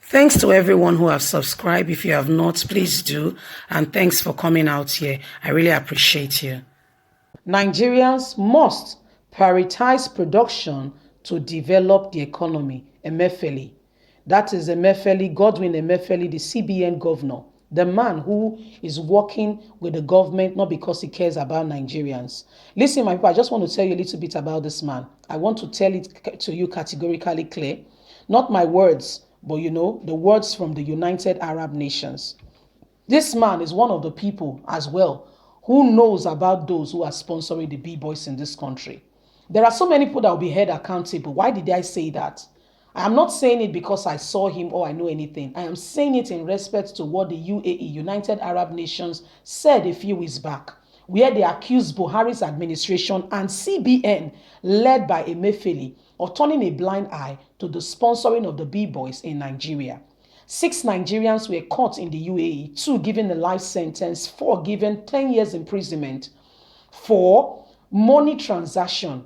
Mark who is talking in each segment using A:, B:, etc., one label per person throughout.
A: Thanks to everyone who have subscribed. If you have not, please do. And thanks for coming out here. I really appreciate you. Nigerians must prioritize production to develop the economy. Emefiele. That is Emefiele, Godwin Emefiele, the CBN governor. The man who is working with the government not because he cares about Nigerians. Listen, my people, I just want to tell you a little bit about this man. I want to tell it to you categorically clear. Not my words, but the words from the United Arab Nations. This man is one of the people as well who knows about those who are sponsoring the B-boys in this country. There are so many people that will be held accountable. Why did I say that? I am not saying it because I saw him or I know anything. I am saying it in respect to what the UAE, United Arab Nations, said a few weeks back, where they accused Buhari's administration and CBN, led by Emefiele, of turning a blind eye to the sponsoring of the B-boys in Nigeria. 6 Nigerians were caught in the UAE, 2 given a life sentence, 4 given 10 years imprisonment for money transaction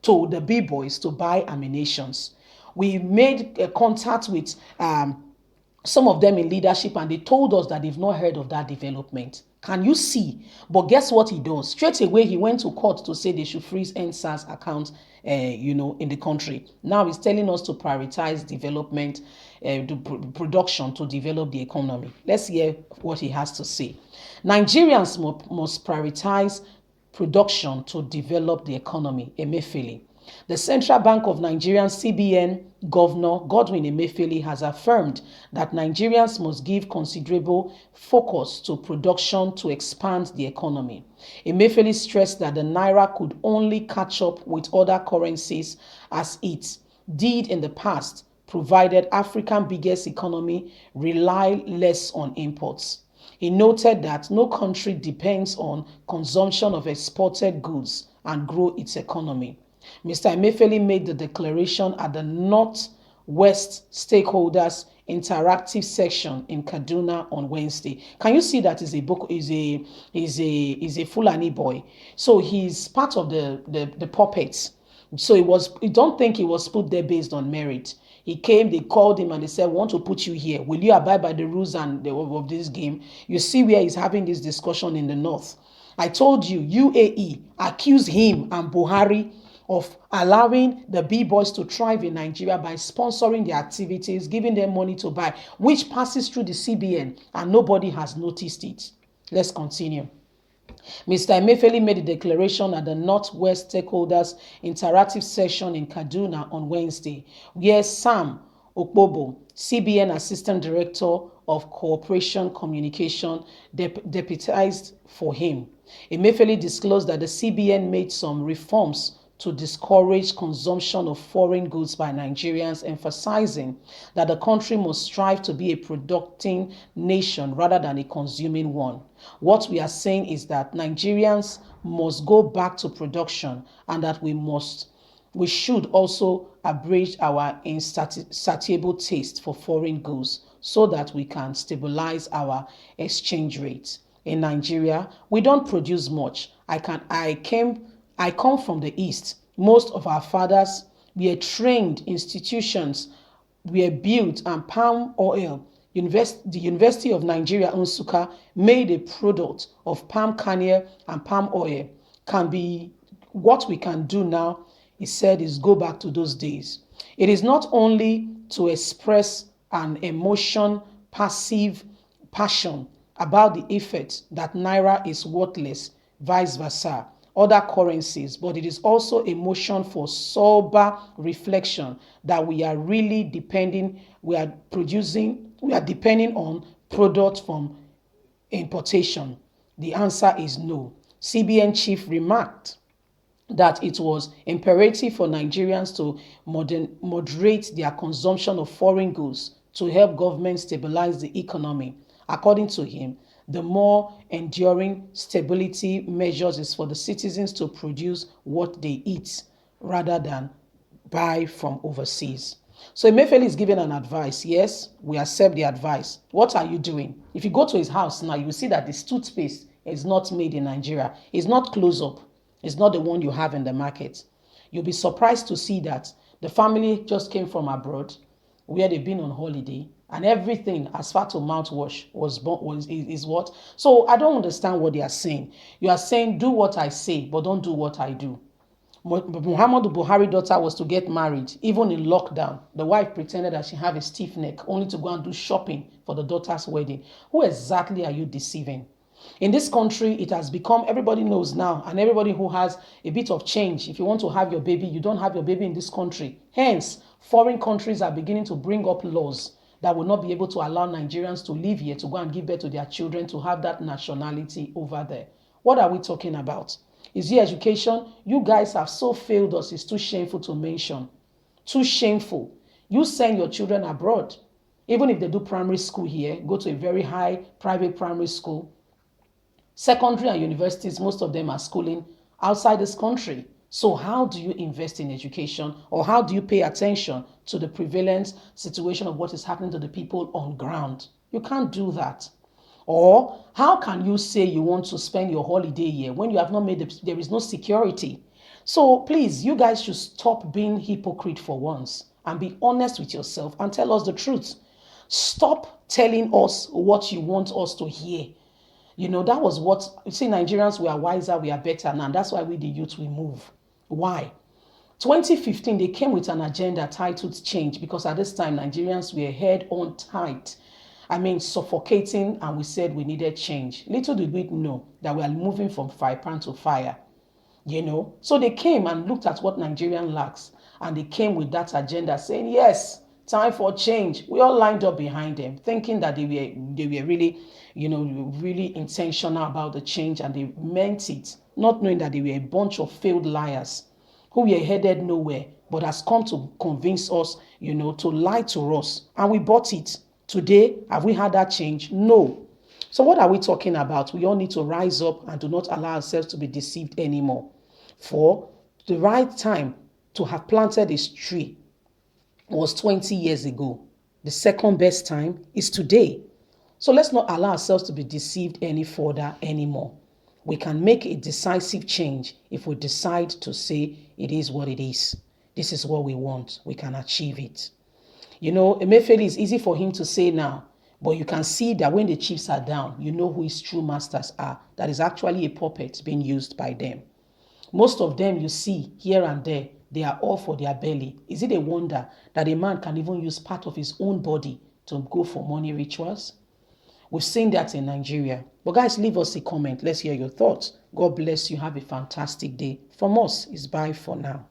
A: to the B-boys to buy ammunitions. We made a contact with some of them in leadership, and they told us that they've not heard of that development. Can you see? But guess what he does? Straight away, he went to court to say they should freeze NSAS accounts, in the country. Now he's telling us to prioritize development, production to develop the economy. Let's hear what he has to say. Nigerians must prioritize production to develop the economy. Emefiele. The Central Bank of Nigeria CBN Governor Godwin Emefiele has affirmed that Nigerians must give considerable focus to production to expand the economy. Emefiele stressed that the naira could only catch up with other currencies as it did in the past, provided Africa's biggest economy rely less on imports. He noted that no country depends on consumption of exported goods and grow its economy. Mr. Emefiele made the declaration at the Northwest Stakeholders Interactive Section in Kaduna on Wednesday. Can you see that is a Fulani boy? So he's part of the puppets. So you don't think he was put there based on merit. He came, they called him and they said, we want to put you here. Will you abide by the rules of this game? You see where he's having this discussion in the north. I told you, UAE accused him and Buhari of allowing the B-boys to thrive in Nigeria by sponsoring their activities, giving them money to buy, which passes through the CBN, and nobody has noticed it. Let's continue. Mr. Emefiele made a declaration at the Northwest Stakeholders Interactive Session in Kaduna on Wednesday, where Sam Okpobo, CBN Assistant Director of Cooperation Communication, deputized for him. Emefiele disclosed that the CBN made some reforms to discourage consumption of foreign goods by Nigerians, emphasizing that the country must strive to be a producing nation rather than a consuming one. What we are saying is that Nigerians must go back to production, and that we should also abridge our insatiable taste for foreign goods so that we can stabilize our exchange rate. In Nigeria, we don't produce much. I come from the East. Most of our fathers were trained institutions were built, and palm oil. The University of Nigeria, Nsukka, made a product of palm kernel and palm oil. What we can do now, he said, is go back to those days. It is not only to express an emotion, passive passion about the effect that naira is worthless, vice versa, other currencies, but it is also a motion for sober reflection that we are depending on products from importation. The answer is no. CBN chief remarked that it was imperative for Nigerians to moderate their consumption of foreign goods to help government stabilize the economy. According to him, the more enduring stability measures is for the citizens to produce what they eat rather than buy from overseas. So Emefiele is giving an advice. Yes, we accept the advice. What are you doing? If you go to his house now, you will see that this toothpaste is not made in Nigeria. It's not close up. It's not the one you have in the market. You'll be surprised to see that the family just came from abroad where they've been on holiday, and everything as far to mouthwash is what. So I don't understand what they are saying. You are saying do what I say, but don't do what I do. Muhammadu Buhari's daughter was to get married, even in lockdown. The wife pretended that she had a stiff neck, only to go and do shopping for the daughter's wedding. Who exactly are you deceiving? In this country, it has become, everybody knows now, and everybody who has a bit of change, if you want to have your baby, you don't have your baby in this country. Hence, foreign countries are beginning to bring up laws that will not be able to allow Nigerians to live here, to go and give birth to their children, to have that nationality over there. What are we talking about? Is it education? You guys have so failed us, it's too shameful to mention. Too shameful. You send your children abroad. Even if they do primary school here, go to a very high private primary school. Secondary and universities, most of them are schooling outside this country. So how do you invest in education, or how do you pay attention to the prevalent situation of what is happening to the people on ground? You can't do that. Or how can you say you want to spend your holiday here when you have not made there is no security? So please, you guys should stop being hypocrite for once and be honest with yourself and tell us the truth. Stop telling us what you want us to hear. You know, that was what, you see, Nigerians, we are wiser, we are better now. That's why we, the youth, we move. Why? 2015, they came with an agenda titled change, because at this time, Nigerians were head on tight. I mean, suffocating, and we said we needed change. Little did we know that we are moving from fire pan to fire, you know. So they came and looked at what Nigerian lacks, and they came with that agenda saying, yes, time for change. We all lined up behind them, thinking that they were really, you know, really intentional about the change, and they meant it, not knowing that they were a bunch of failed liars who were headed nowhere, but has come to convince us, you know, to lie to us, and we bought it. Today, have we had that change? No. So what are we talking about? We all need to rise up and do not allow ourselves to be deceived anymore. For the right time to have planted this tree was 20 years ago. The second best time is today. So let's not allow ourselves to be deceived any further anymore. We can make a decisive change if we decide to say it is what it is. This is what we want. We can achieve it. You know, Emefiele is easy for him to say now, but you can see that when the chiefs are down, you know who his true masters are. That is actually a puppet being used by them. Most of them you see here and there, they are all for their belly. Is it a wonder that a man can even use part of his own body to go for money rituals? We've seen that in Nigeria. But guys, leave us a comment. Let's hear your thoughts. God bless you. Have a fantastic day. From us, it's bye for now.